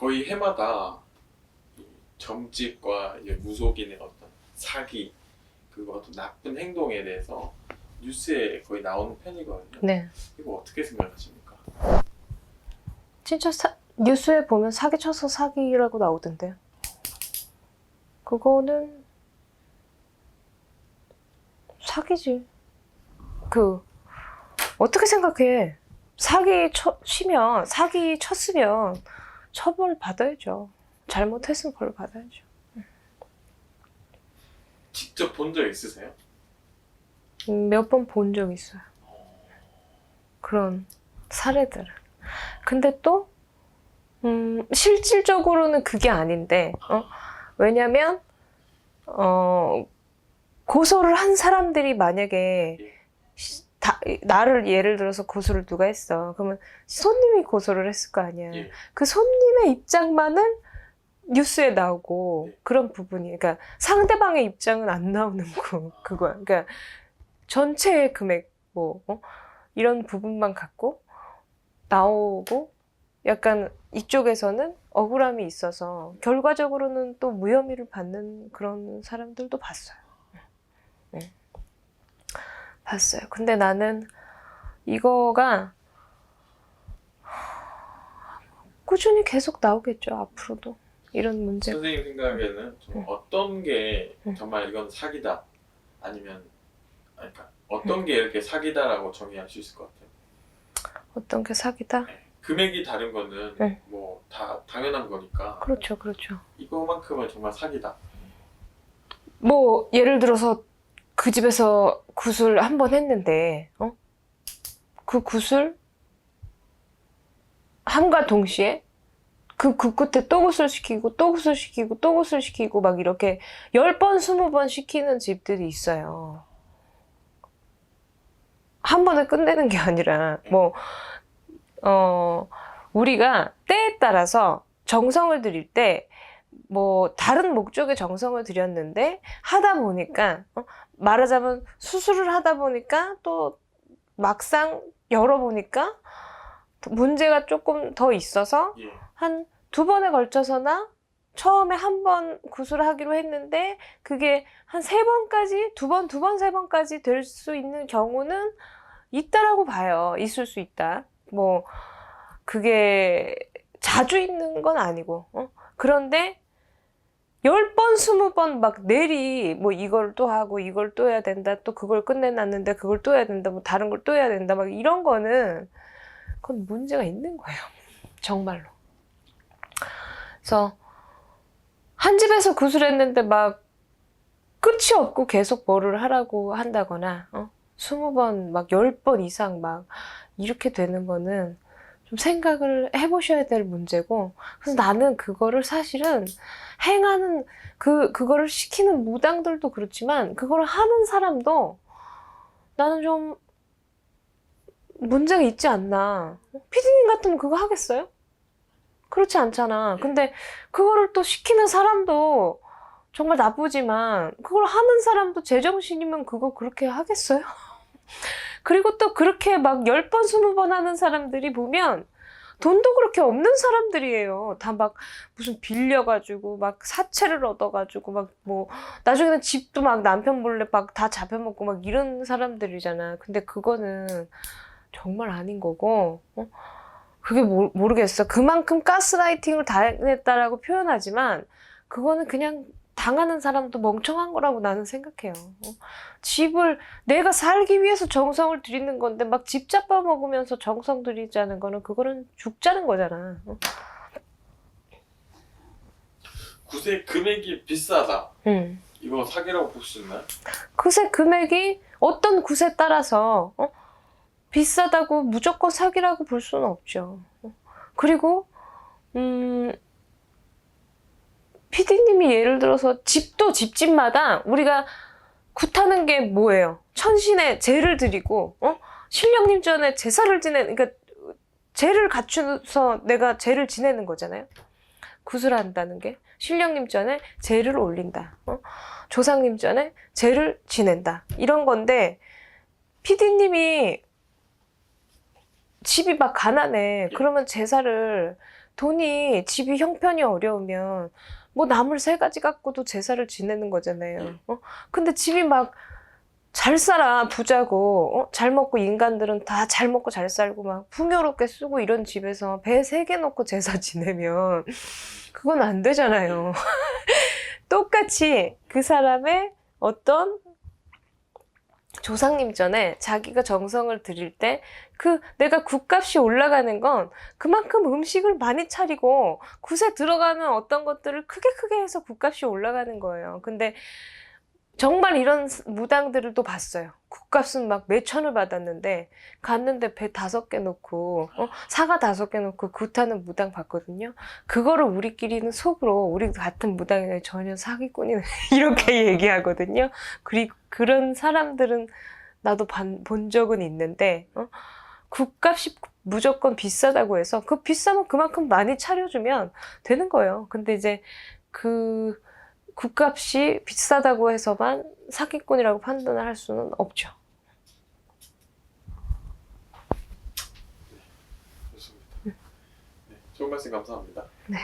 거의 해마다 이 점집과 이제 무속인의 어떤 사기, 그리고 어떤 나쁜 행동에 대해서 뉴스에 거의 나오는 편이거든요. 네. 이거 어떻게 생각하십니까? 진짜 뉴스에 보면 사기쳐서 사기라고 나오던데요. 그거는 사기지. 어떻게 생각해? 사기 쳤으면 처벌 받아야죠. 잘못했으면 벌 받아야죠. 직접 본 적 있으세요? 몇 번 본 적 있어요. 그런 사례들을. 근데 또 실질적으로는 그게 아닌데, 왜냐면 고소를 한 사람들이 만약에 나를 예를 들어서 고소를 누가 했어. 그러면 손님이 고소를 했을 거 아니야. 예. 그 손님의 입장만은 뉴스에 나오고 네. 그런 부분이, 그러니까 상대방의 입장은 안 나오는 그거야. 그러니까 전체의 금액 이런 부분만 갖고 나오고, 약간 이쪽에서는 억울함이 있어서 결과적으로는 또 무혐의를 받는 그런 사람들도 봤어요. 네. 봤어요. 근데 나는 이거가 꾸준히 계속 나오겠죠, 앞으로도. 이런 문제. 선생님 생각에는 좀 어떤 게 응. 정말 이건 사기다, 아니면 그러니까 어떤 게 이렇게 사기다라고 정의할 수 있을 것 같아요? 어떤 게 사기다? 네. 금액이 다른 거는 응. 뭐 다 당연한 거니까. 그렇죠, 그렇죠. 이거만큼은 정말 사기다. 뭐 예를 들어서 그 집에서 굿을 한 번 했는데, 그 굿을 함과 동시에 그 끝에 또 굿을 시키고 또 굿을 시키고 또 굿을 시키고 막 이렇게 10번, 20번 시키는 집들이 있어요. 한 번에 끝내는 게 아니라, 우리가 때에 따라서 정성을 들일 때, 다른 목적의 정성을 들였는데, 하다 보니까, 말하자면 수술을 하다 보니까 또 막상 열어보니까 문제가 조금 더 있어서 예. 한 2번에 걸쳐서나 처음에 한 번 굿을 하기로 했는데 그게 한 3번까지, 2번, 3번까지 될 수 있는 경우는 있다라고 봐요. 있을 수 있다. 그게 자주 있는 건 아니고, 그런데 10번, 20번 막 내리 이걸 또 하고 이걸 또 해야 된다. 또 그걸 끝내놨는데 그걸 또 해야 된다. 다른 걸 또 해야 된다. 막 이런 거는 그건 문제가 있는 거예요. 정말로. 그래서 한 집에서 굿을 했는데 막 끝이 없고 계속 뭐를 하라고 한다거나 20번 막 10번 이상 막 이렇게 되는 거는 좀 생각을 해보셔야 될 문제고, 그래서 나는 그거를 사실은 행하는 그거를 시키는 무당들도 그렇지만 그거를 하는 사람도 나는 좀 문제가 있지 않나. 피디님 같으면 그거 하겠어요? 그렇지 않잖아. 근데 그거를 또 시키는 사람도 정말 나쁘지만 그걸 하는 사람도 제정신이면 그거 그렇게 하겠어요? 그리고 또 그렇게 막 10번, 20번 하는 사람들이 보면 돈도 그렇게 없는 사람들이에요. 다 막 무슨 빌려가지고 막 사채를 얻어가지고 막 나중에는 집도 막 남편 몰래 막 다 잡혀먹고 막 이런 사람들이잖아. 근데 그거는 정말 아닌 거고, 그게 모르겠어. 그만큼 가스라이팅을 당했다라고 표현하지만 그거는 그냥 당하는 사람도 멍청한 거라고 나는 생각해요. 집을 내가 살기 위해서 정성을 들이는 건데 막 집 잡아먹으면서 정성 들이자는 거는 그거는 죽자는 거잖아. 굿의 금액이 비싸다. 응. 이거 사기라고 볼 수 있나요? 굿의 금액이 어떤 굿에 따라서 비싸다고 무조건 사기라고 볼 수는 없죠. 그리고 피디님이 예를 들어서 집집마다 우리가 굿하는 게 뭐예요? 천신에 제를 드리고 신령님 전에 제사를 그러니까 제를 갖춰서 내가 제를 지내는 거잖아요. 굿을 한다는 게 신령님 전에 제를 올린다. 조상님 전에 제를 지낸다. 이런 건데, 피디님이 집이 막 가난해. 그러면 제사를 돈이 집이 형편이 어려우면 뭐 나물 3가지 갖고도 제사를 지내는 거잖아요. 근데 집이 막 잘 살아 부자고 잘 먹고 인간들은 다 잘 먹고 잘 살고 막 풍요롭게 쓰고 이런 집에서 배 3개 놓고 제사 지내면 그건 안 되잖아요. 똑같이 그 사람의 어떤 조상님 전에 자기가 정성을 들일 때 내가 국값이 올라가는 건 그만큼 음식을 많이 차리고 굿에 들어가는 어떤 것들을 크게 해서 국값이 올라가는 거예요. 근데 정말 이런 무당들을 또 봤어요. 국값은 막 몇천을 받았는데 갔는데 배 5개 놓고 사과 5개 놓고 굿하는 무당 봤거든요. 그거를 우리끼리는 속으로 우리 같은 무당이 전혀 사기꾼이네 이렇게 얘기하거든요. 그리고 그런 사람들은 나도 본 적은 있는데 국값이 무조건 비싸다고 해서 그 비싸면 그만큼 많이 차려주면 되는 거예요. 근데 이제 그 국값이 비싸다고 해서만 사기꾼이라고 판단을 할 수는 없죠. 좋습니다. 네, 좋은 말씀 감사합니다. 네.